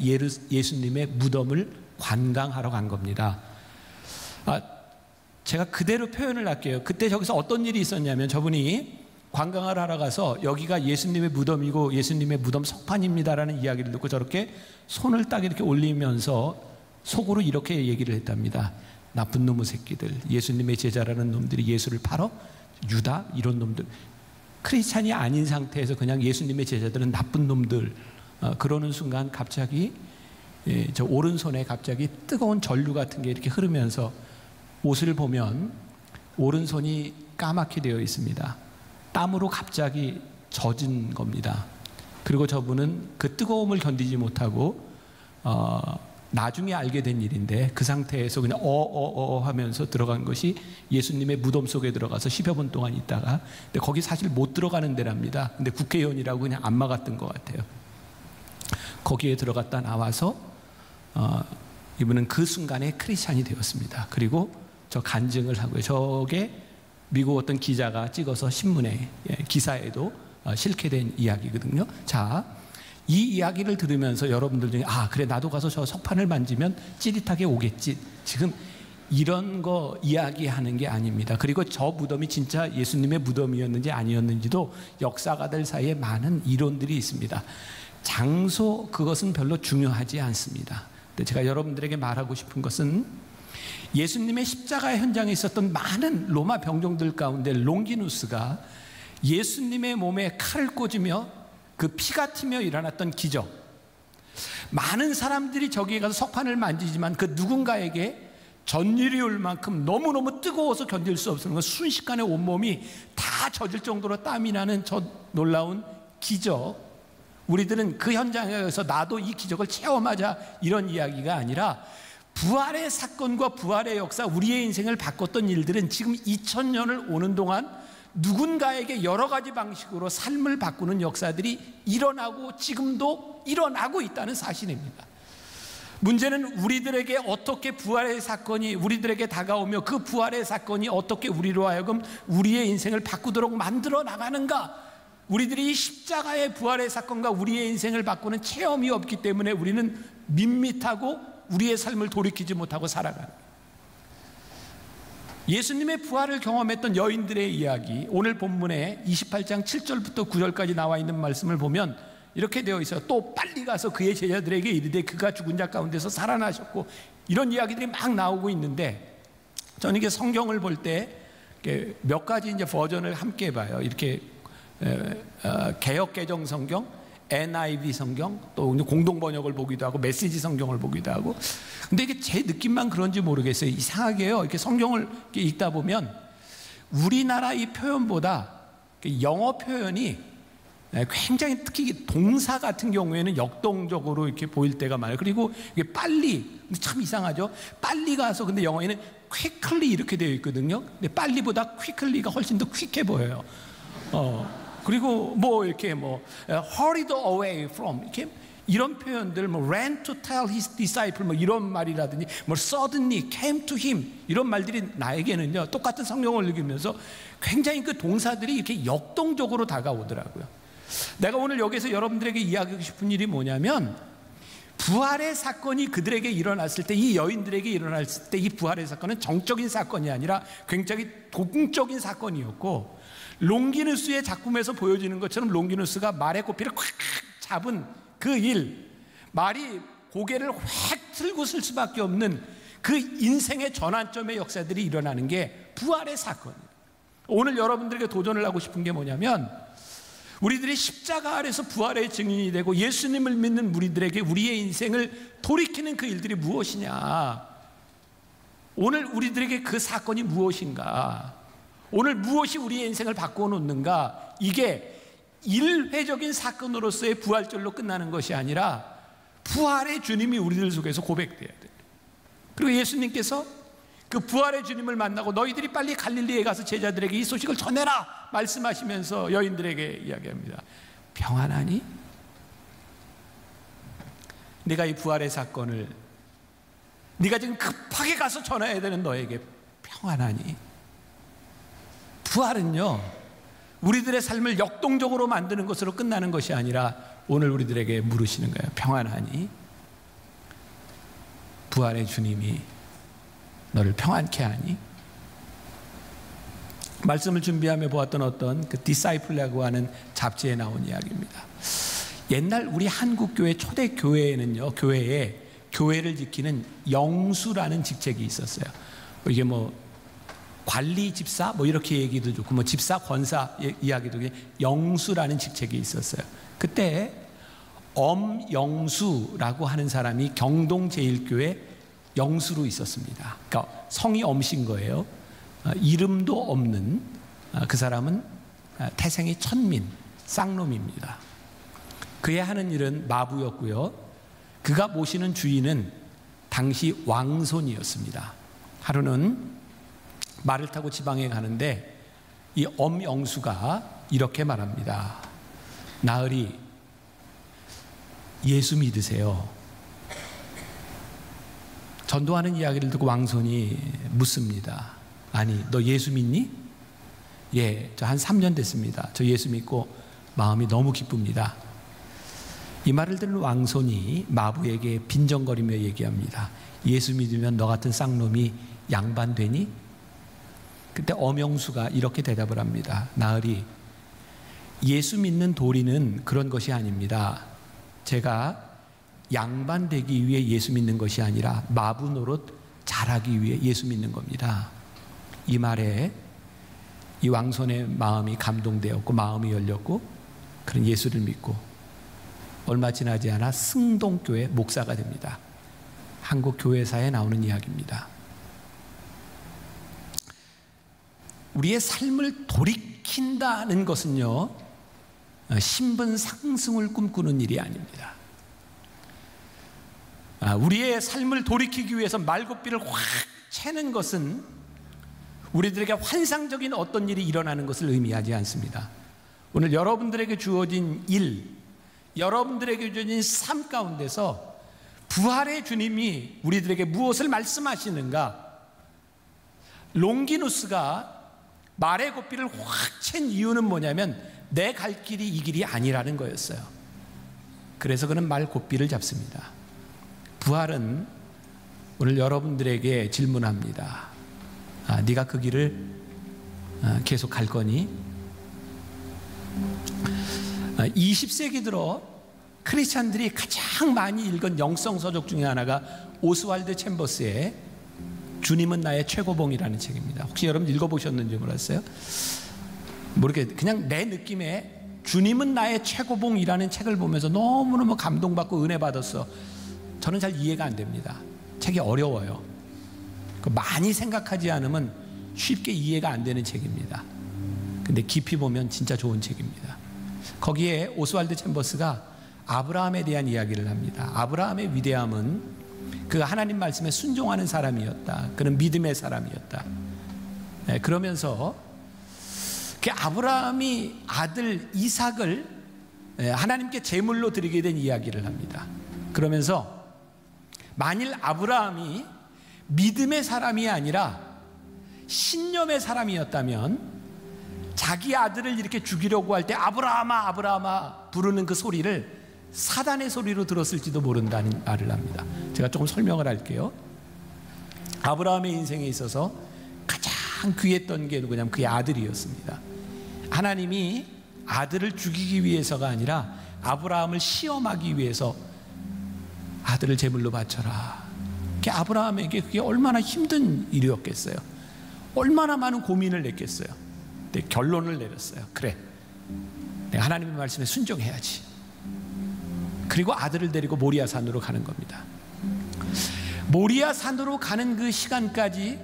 예수님의 무덤을 관광하러 간 겁니다. 제가 그대로 표현을 할게요. 그때 저기서 어떤 일이 있었냐면, 저분이 관광을 하러 가서 여기가 예수님의 무덤이고 예수님의 무덤 석판입니다라는 이야기를 듣고 저렇게 손을 딱 이렇게 올리면서 속으로 이렇게 얘기를 했답니다. 나쁜 놈의 새끼들, 예수님의 제자라는 놈들이 예수를 팔어? 유다? 이런 놈들. 크리스찬이 아닌 상태에서 그냥 예수님의 제자들은 나쁜 놈들. 그러는 순간 갑자기 저 오른손에 갑자기 뜨거운 전류 같은 게 이렇게 흐르면서 옷을 보면 오른손이 까맣게 되어 있습니다. 땀으로 갑자기 젖은 겁니다. 그리고 저분은 그 뜨거움을 견디지 못하고 나중에 알게 된 일인데 그 상태에서 그냥 하면서 들어간 것이 예수님의 무덤 속에 들어가서 10여 분 동안 있다가, 근데 거기 사실 못 들어가는 데랍니다. 근데 국회의원이라고 그냥 안 막았던 것 같아요. 거기에 들어갔다 나와서 이분은 그 순간에 크리스찬이 되었습니다. 그리고 저 간증을 하고요. 저게 미국 어떤 기자가 찍어서 신문에 기사에도 실게 된 이야기거든요. 자, 이 이야기를 들으면서 여러분들 중에 그래 나도 가서 저 석판을 만지면 찌릿하게 오겠지, 지금 이런 거 이야기하는 게 아닙니다. 그리고 저 무덤이 진짜 예수님의 무덤이었는지 아니었는지도 역사가들 사이에 많은 이론들이 있습니다. 장소 그것은 별로 중요하지 않습니다. 근데 제가 여러분들에게 말하고 싶은 것은 예수님의 십자가의 현장에 있었던 많은 로마 병정들 가운데 롱기누스가 예수님의 몸에 칼을 꽂으며 그 피가 튀며 일어났던 기적, 많은 사람들이 저기에 가서 석판을 만지지만 그 누군가에게 전율이 올 만큼 너무너무 뜨거워서 견딜 수 없는 건 순식간에 온몸이 다 젖을 정도로 땀이 나는 저 놀라운 기적, 우리들은 그 현장에서 나도 이 기적을 체험하자 이런 이야기가 아니라 부활의 사건과 부활의 역사, 우리의 인생을 바꿨던 일들은 지금 2000년을 오는 동안 누군가에게 여러 가지 방식으로 삶을 바꾸는 역사들이 일어나고 지금도 일어나고 있다는 사실입니다. 문제는 우리들에게 어떻게 부활의 사건이 우리들에게 다가오며 그 부활의 사건이 어떻게 우리로 하여금 우리의 인생을 바꾸도록 만들어 나가는가. 우리들이 이 십자가의 부활의 사건과 우리의 인생을 바꾸는 체험이 없기 때문에 우리는 밋밋하고 우리의 삶을 돌이키지 못하고 살아가는 거예요. 예수님의 부활을 경험했던 여인들의 이야기, 오늘 본문에 28장 7절부터 9절까지 나와 있는 말씀을 보면 이렇게 되어 있어요. 또 빨리 가서 그의 제자들에게 이르되 그가 죽은 자 가운데서 살아나셨고, 이런 이야기들이 막 나오고 있는데, 저는 이게 성경을 볼 때 몇 가지 이제 버전을 함께 봐요. 이렇게 개역 개정 성경, NIV 성경, 또 공동 번역을 보기도 하고 메시지 성경을 보기도 하고. 근데 이게 제 느낌만 그런지 모르겠어요. 이상하게요. 이렇게 성경을 이렇게 읽다 보면 우리나라 이 표현보다 영어 표현이 굉장히, 특히 동사 같은 경우에는 역동적으로 이렇게 보일 때가 많아요. 그리고 이게 빨리, 참 이상하죠. 빨리 가서, 근데 영어에는 quickly 이렇게 되어 있거든요. 근데 빨리보다 quickly가 훨씬 더 quick해 보여요. 그리고 뭐 이렇게 hurried away from, 이렇게 이런 표현들, ran to tell his disciple, 이런 말이라든지, suddenly came to him, 이런 말들이 나에게는요, 똑같은 성경을 읽으면서 굉장히 그 동사들이 이렇게 역동적으로 다가오더라고요. 내가 오늘 여기서 여러분들에게 이야기하고 싶은 일이 뭐냐면, 부활의 사건이 그들에게 일어났을 때, 이 여인들에게 일어났을 때 이 부활의 사건은 정적인 사건이 아니라 굉장히 동적인 사건이었고, 롱기누스의 작품에서 보여지는 것처럼 롱기누스가 말의 꼬피를 콱 잡은 그 일, 말이 고개를 확 틀고 쓸 수밖에 없는 그 인생의 전환점의 역사들이 일어나는 게 부활의 사건이에요. 오늘 여러분들에게 도전을 하고 싶은 게 뭐냐면, 우리들이 십자가 아래서 부활의 증인이 되고 예수님을 믿는 우리들에게 우리의 인생을 돌이키는 그 일들이 무엇이냐, 오늘 우리들에게 그 사건이 무엇인가, 오늘 무엇이 우리의 인생을 바꾸어 놓는가, 이게 일회적인 사건으로서의 부활절로 끝나는 것이 아니라 부활의 주님이 우리들 속에서 고백돼야 돼요. 그리고 예수님께서 그 부활의 주님을 만나고 너희들이 빨리 갈릴리에 가서 제자들에게 이 소식을 전해라 말씀하시면서 여인들에게 이야기합니다. 평안하니? 네가 이 부활의 사건을 네가 지금 급하게 가서 전해야 되는 너에게 평안하니? 부활은요, 우리들의 삶을 역동적으로 만드는 것으로 끝나는 것이 아니라 오늘 우리들에게 물으시는 거예요. 평안하니? 부활의 주님이 너를 평안케 하니? 말씀을 준비하며 보았던 어떤 그 디사이플이라고 하는 잡지에 나온 이야기입니다. 옛날 우리 한국 교회 초대 교회에는요, 교회에 교회를 지키는 영수라는 직책이 있었어요. 이게 관리 집사 이렇게 얘기도 좋고 집사 권사 이야기도 영수라는 직책이 있었어요. 그때 엄영수라고 하는 사람이 경동제일교회 영수로 있었습니다. 그러니까 성이 엄신 거예요. 이름도 없는 그 사람은 태생이 천민, 쌍놈입니다. 그의 하는 일은 마부였고요. 그가 모시는 주인은 당시 왕손이었습니다. 하루는 말을 타고 지방에 가는데 이 엄영수가 이렇게 말합니다. 나으리, 예수 믿으세요. 전도하는 이야기를 듣고 왕손이 묻습니다. 아니, 너 예수 믿니? 예, 저 한 3년 됐습니다. 저 예수 믿고 마음이 너무 기쁩니다. 이 말을 들은 왕손이 마부에게 빈정거리며 얘기합니다. 예수 믿으면 너 같은 쌍놈이 양반되니? 그때 엄영수가 이렇게 대답을 합니다. 나으리, 예수 믿는 도리는 그런 것이 아닙니다. 제가 양반되기 위해 예수 믿는 것이 아니라 마부 노릇 잘하기 위해 예수 믿는 겁니다. 이 말에 이 왕손의 마음이 감동되었고 마음이 열렸고 그런 예수를 믿고 얼마 지나지 않아 승동교회 목사가 됩니다. 한국 교회사에 나오는 이야기입니다. 우리의 삶을 돌이킨다는 것은요, 신분 상승을 꿈꾸는 일이 아닙니다. 우리의 삶을 돌이키기 위해서 말고삐를 확 채는 것은 우리들에게 환상적인 어떤 일이 일어나는 것을 의미하지 않습니다. 오늘 여러분들에게 주어진 일, 여러분들에게 주어진 삶 가운데서 부활의 주님이 우리들에게 무엇을 말씀하시는가? 롱기누스가 말의 고삐를 확 챈 이유는 뭐냐면 내 갈 길이 이 길이 아니라는 거였어요. 그래서 그는 말 고삐를 잡습니다. 부활은 오늘 여러분들에게 질문합니다. 네가 그 길을 계속 갈 거니? 20세기 들어 크리스찬들이 가장 많이 읽은 영성서적 중에 하나가 오스왈드 챔버스의 주님은 나의 최고봉이라는 책입니다. 혹시 여러분 읽어보셨는지 몰랐어요? 모르겠어요. 그냥 내 느낌에 주님은 나의 최고봉이라는 책을 보면서 너무너무 감동받고 은혜 받았어. 저는 잘 이해가 안 됩니다. 책이 어려워요. 많이 생각하지 않으면 쉽게 이해가 안 되는 책입니다. 근데 깊이 보면 진짜 좋은 책입니다. 거기에 오스왈드 챔버스가 아브라함에 대한 이야기를 합니다. 아브라함의 위대함은 그 하나님 말씀에 순종하는 사람이었다. 그는 믿음의 사람이었다. 그러면서 그 아브라함이 아들 이삭을 하나님께 제물로 드리게 된 이야기를 합니다. 그러면서 만일 아브라함이 믿음의 사람이 아니라 신념의 사람이었다면 자기 아들을 이렇게 죽이려고 할 때 아브라함아 아브라함아 부르는 그 소리를 사단의 소리로 들었을지도 모른다는 말을 합니다. 제가 조금 설명을 할게요. 아브라함의 인생에 있어서 가장 귀했던 게 누구냐면 그의 아들이었습니다. 하나님이 아들을 죽이기 위해서가 아니라 아브라함을 시험하기 위해서 아들을 제물로 바쳐라. 아브라함에게 그게 얼마나 힘든 일이었겠어요. 얼마나 많은 고민을 냈겠어요. 근데 결론을 내렸어요. 그래, 내가 하나님의 말씀에 순종해야지. 그리고 아들을 데리고 모리아 산으로 가는 겁니다. 모리아 산으로 가는 그 시간까지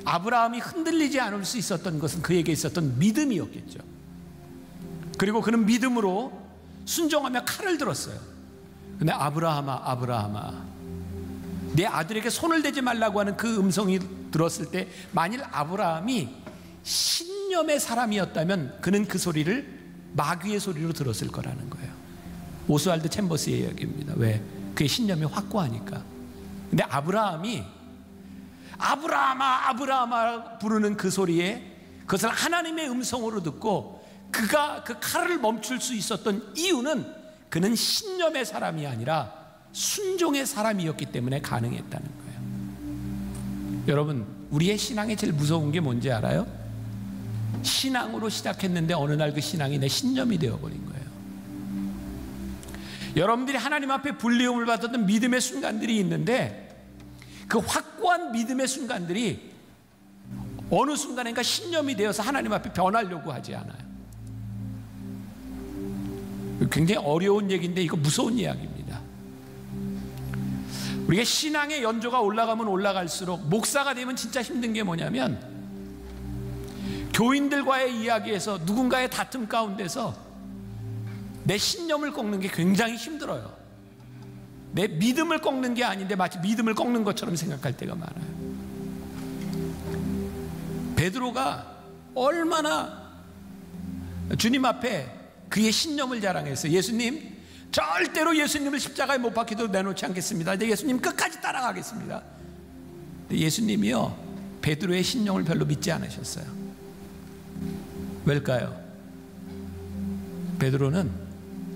아브라함이 흔들리지 않을 수 있었던 것은 그에게 있었던 믿음이었겠죠. 그리고 그는 믿음으로 순종하며 칼을 들었어요. 근데 아브라함아 아브라함아 내 아들에게 손을 대지 말라고 하는 그 음성이 들었을 때 만일 아브라함이 신념의 사람이었다면 그는 그 소리를 마귀의 소리로 들었을 거라는 거예요. 오스왈드 챔버스의 이야기입니다. 왜? 그의 신념이 확고하니까. 근데 아브라함이 아브라함아 아브라함아 부르는 그 소리에 그것을 하나님의 음성으로 듣고 그가 그 칼을 멈출 수 있었던 이유는 그는 신념의 사람이 아니라 순종의 사람이었기 때문에 가능했다는 거예요. 여러분, 우리의 신앙에 제일 무서운 게 뭔지 알아요? 신앙으로 시작했는데 어느 날 그 신앙이 내 신념이 되어버린 거예요. 여러분들이 하나님 앞에 불리움을 받았던 믿음의 순간들이 있는데 그 확고한 믿음의 순간들이 어느 순간인가 신념이 되어서 하나님 앞에 변하려고 하지 않아요. 굉장히 어려운 얘기인데 이거 무서운 이야기입니다. 우리가 신앙의 연조가 올라가면 올라갈수록 목사가 되면 진짜 힘든 게 뭐냐면 교인들과의 이야기에서 누군가의 다툼 가운데서 내 신념을 꺾는 게 굉장히 힘들어요. 내 믿음을 꺾는 게 아닌데 마치 믿음을 꺾는 것처럼 생각할 때가 많아요. 베드로가 얼마나 주님 앞에 그의 신념을 자랑했어요. 예수님, 절대로 예수님을 십자가에 못 박히도록 내놓지 않겠습니다. 이제 예수님 끝까지 따라가겠습니다. 근데 예수님이요, 베드로의 신념을 별로 믿지 않으셨어요. 왜일까요? 베드로는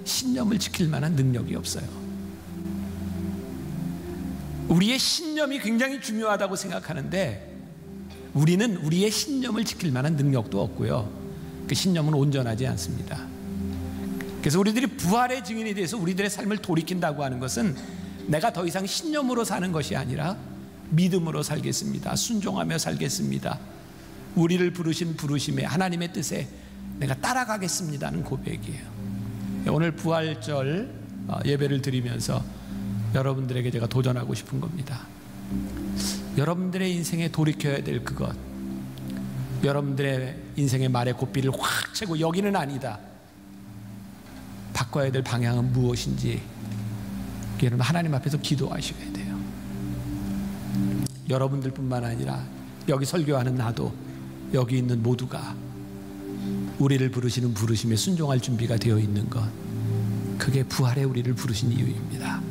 신념을 지킬 만한 능력이 없어요. 우리의 신념이 굉장히 중요하다고 생각하는데 우리는 우리의 신념을 지킬 만한 능력도 없고요, 그 신념은 온전하지 않습니다. 그래서 우리들이 부활의 증인이 돼서 우리들의 삶을 돌이킨다고 하는 것은 내가 더 이상 신념으로 사는 것이 아니라 믿음으로 살겠습니다, 순종하며 살겠습니다, 우리를 부르신 부르심에 하나님의 뜻에 내가 따라가겠습니다 하는 고백이에요. 오늘 부활절 예배를 드리면서 여러분들에게 제가 도전하고 싶은 겁니다. 여러분들의 인생에 돌이켜야 될 그것, 여러분들의 인생의 말의 고삐를 확 채고 여기는 아니다, 바꿔야 될 방향은 무엇인지 여러분 하나님 앞에서 기도하셔야 돼요. 여러분들뿐만 아니라 여기 설교하는 나도, 여기 있는 모두가 우리를 부르시는 부르심에 순종할 준비가 되어 있는 것, 그게 부활에 우리를 부르신 이유입니다.